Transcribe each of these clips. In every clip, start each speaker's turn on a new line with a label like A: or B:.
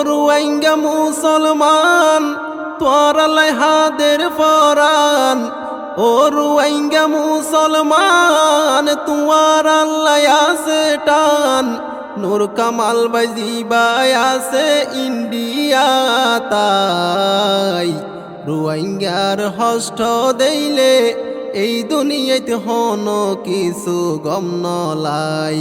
A: রোহিঙ্গা মুসলমান তোরালাই হাদের ফরান, ও রোহিঙ্গা মুসলমান তোমার আল্লাহ আছে টান। নূর কামাল ভাই জিবাই আছে ইন্ডিয়া, তাই রোহিঙ্গার হষ্ট দেইলে এই দুনিয়াতে হন কিছু গম নলাই।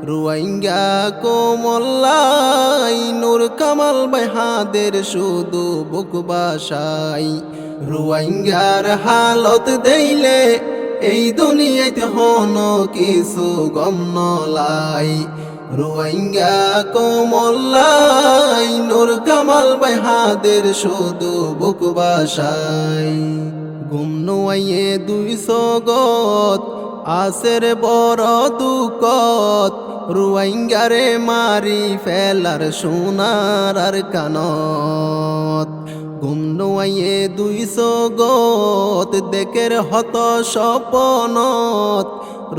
A: রোহিঙ্গা কোমল্লাই নূর কামাল ভাই হাদের শুধু বুক বাসাই। রোহিঙ্গার হালত দেইলে এই দুনিয়াতে হন কিছু গম নলাই। রোহিঙ্গা কোমল্লাই নূর কামাল ভাই হাদের শুধু বুক বাসাই। গুম নোয়াইয়ে 200 গত আসের বড় দুকত, রোহিঙ্গারে মারি ফেলার সোনার আর কানত। গুম নোয়াইয়ে 200 গত দেখের হত স্বপনত,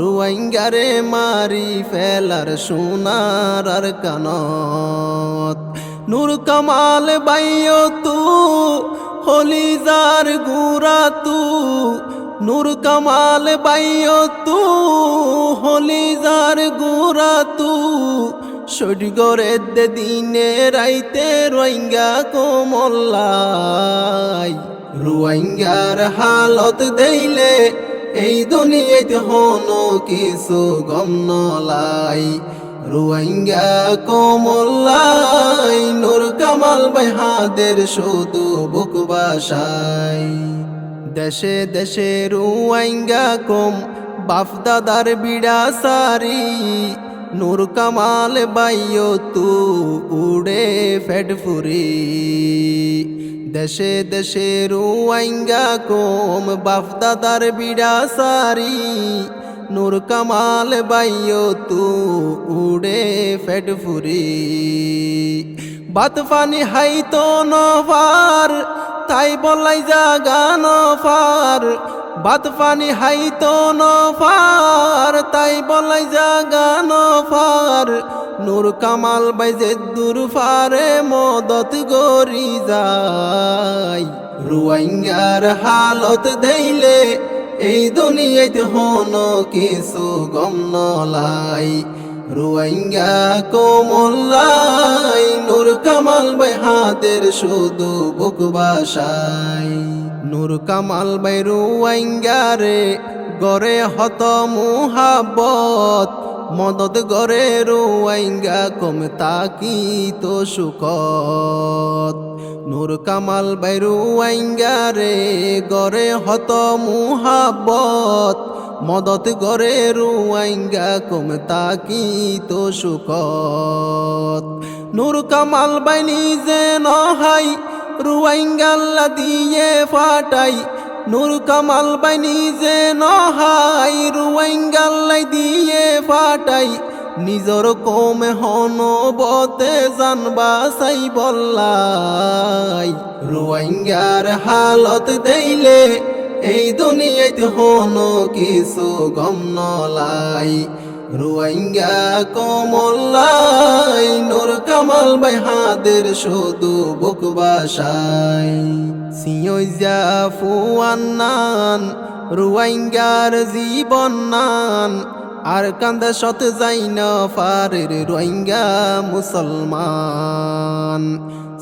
A: রোহিঙ্গারে মারি ফেলার সোনার আর কানত। নূর কামাল বাইও তু হলিজার গুরা তু, নূর কামাল বাইও তু হলিজার গুরা তু। সডগরে দিনে রাইতে রোহিঙ্গা কোমল্লাই। রোহিঙ্গার হালত দেইলে এই দুনিয়াতে হন কিছু গম নলাই। রোহিঙ্গা কোমল্লাই নূর কামাল ভাই হাদের শুধু বুক বাসাই। দেশে দেশে রোহিঙ্গা কম বাপ দাদার বিড়া সারি, নূর কামাল বাইও তু উড়ে ফেড ফুরি। দেশে দেশে রোহিঙ্গা কম বাপ দাদার বিড়া সারি, নূর কামাল বাইও তু উড়ে ফেড ফুরি। বাত ফানি হাই তো নভার তাই বলাই জাগা নফার, বাত ফানি হাই তো নফার তাই বলাই জাগা নফার। নূর কামাল বাই যে দূর ফারে মদত গরি যায়। রোহিঙ্গার হালত দেইলে এই দুনিয়াতে হন কিছু গম নলাই। রোহিঙ্গা কোমল্লাই নূর কামাল ভাই হাদের শুধু বুক বাসাই। নূর কামাল ভাই রোহিঙ্গারে গরে হত মুহাব্বত, মদত গরে রোহিঙ্গা কম তাকি তো সুখত। নূর কামাল ভাই রোহিঙ্গারে গরে হত মুহাব্বত, মদত গরে রোহিঙ্গা কম তাকি তো সুখত। নূর কামাল ভাই নিজে নহাই রোহিঙ্গাল্লা দিয়ে ফাটাই, নূর কামাল ভাই নিজে নহাই রোহিঙ্গাল্লাই দিয়ে ফাটাই। নিজর কমে হন বতে জানবা সাই বললাই। রোহিঙ্গার হালত দেইলে এই দুনিয়াতে হন কিছু গম নলাই। রোহিঙ্গা কোমল্লাই নূর কামাল ভাই হাদের শুধু বুক বাসাই। সিয়জা ফুয়ান্নান রোহিঙ্গার জীবন নান, আর কান্দা শত যাই না ফারের রোহিঙ্গা মুসলমান।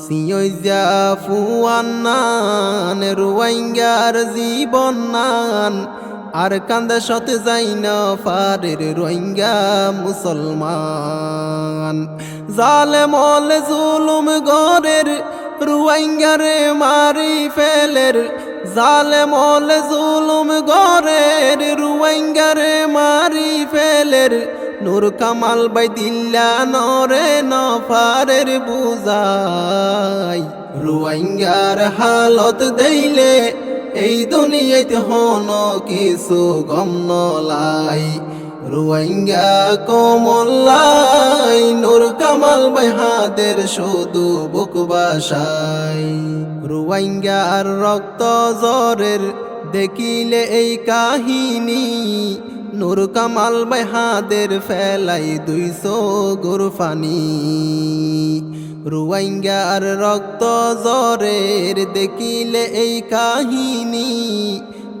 A: সিয়জা ফুয়ান্নান রোহিঙ্গার জীবন নান, আর কান্দা শত যাই না ফারের রোহিঙ্গা মুসলমান। জালেম অল জুলুম গরের রোহিঙ্গারে মারি ফেলের, জালেম অল জুলুম গরের রোহিঙ্গারে মারি ফেলের। নূর কামাল ভাই দিল্লা নরে নফারের বুঝাই। রোহিঙ্গার হালত দেইলে এই দুনিয়াতে হন কিছু গম নলাই। রোহিঙ্গা কোমল্লাই নূর কামাল ভাই হাদের শুধু বুক বাসাই। রোহিঙ্গার রক্ত জরের দেখিলে এই কাহিনী, নূর কামাল ভাই হাদের ফেলাই 200 গোরফানি রোহিঙ্গার রক্ত জরের দেখিলে এই কাহিনী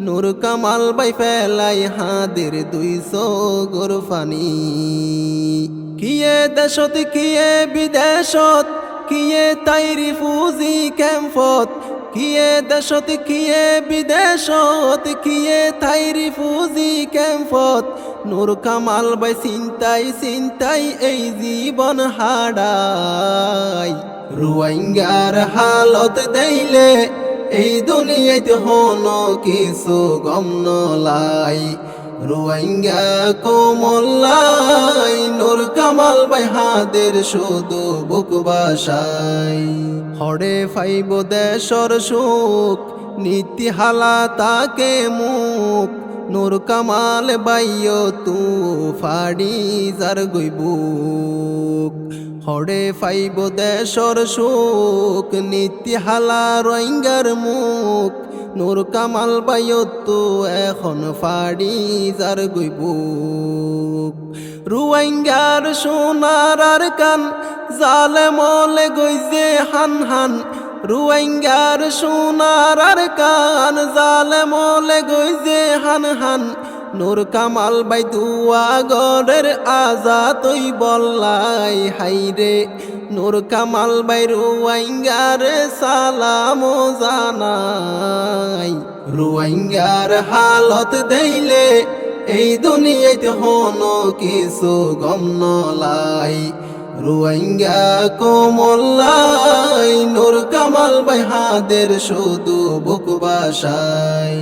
A: নূর কামাল ভাই ফেলাই হাদের 200 গোরফানি কিয়ে দেশত কিয়ে বিদেশত কিয়ে তাই রিফুজি ক্যাম্পত কিয়ে দেশত কিয়ে বিদেশত কিয়ে তাই রিফুজি ক্যাম্পত নূর কামাল ভাই চিন্তাই চিন্তাই এই জীবন হারাই রোহিঙ্গার হালত দেইলে এই দুনিয়াতে হনো কিছু গম নলাই রোহিঙ্গা কোমল্লাই নূর কামাল ভাই হাদের শুধু বুক বাসাই হরে ফাইব দেশর সুখ নীতি হালা তাকে মুখ নূর কামাল বাইয় তু ফাড়ি যার গইবুক হরে ফাইব দেশর সুখ নীতি হালা রোহিঙ্গার মুখ নূর কামাল বাইয়তো এখন ফাড়ি যার গইবুক রোহিঙ্গার সোনার আর কান জালে মলে গইজে হান হান রোহিঙ্গার সোনার আর কান জালে মলে গইজে হান হান নূর কামাল ভাই দুয়া গরের আজাতই বললাই হাইরে নূর কামাল ভাই রোহিঙ্গার সালাম জানাই রোহিঙ্গার হালত দেইলে এই দুনিয়াতে হনো কিছু গম নলাই রোহিঙ্গা কোমল্লাই নূর কামাল ভাই হাদের শুধু বুক বাসাই।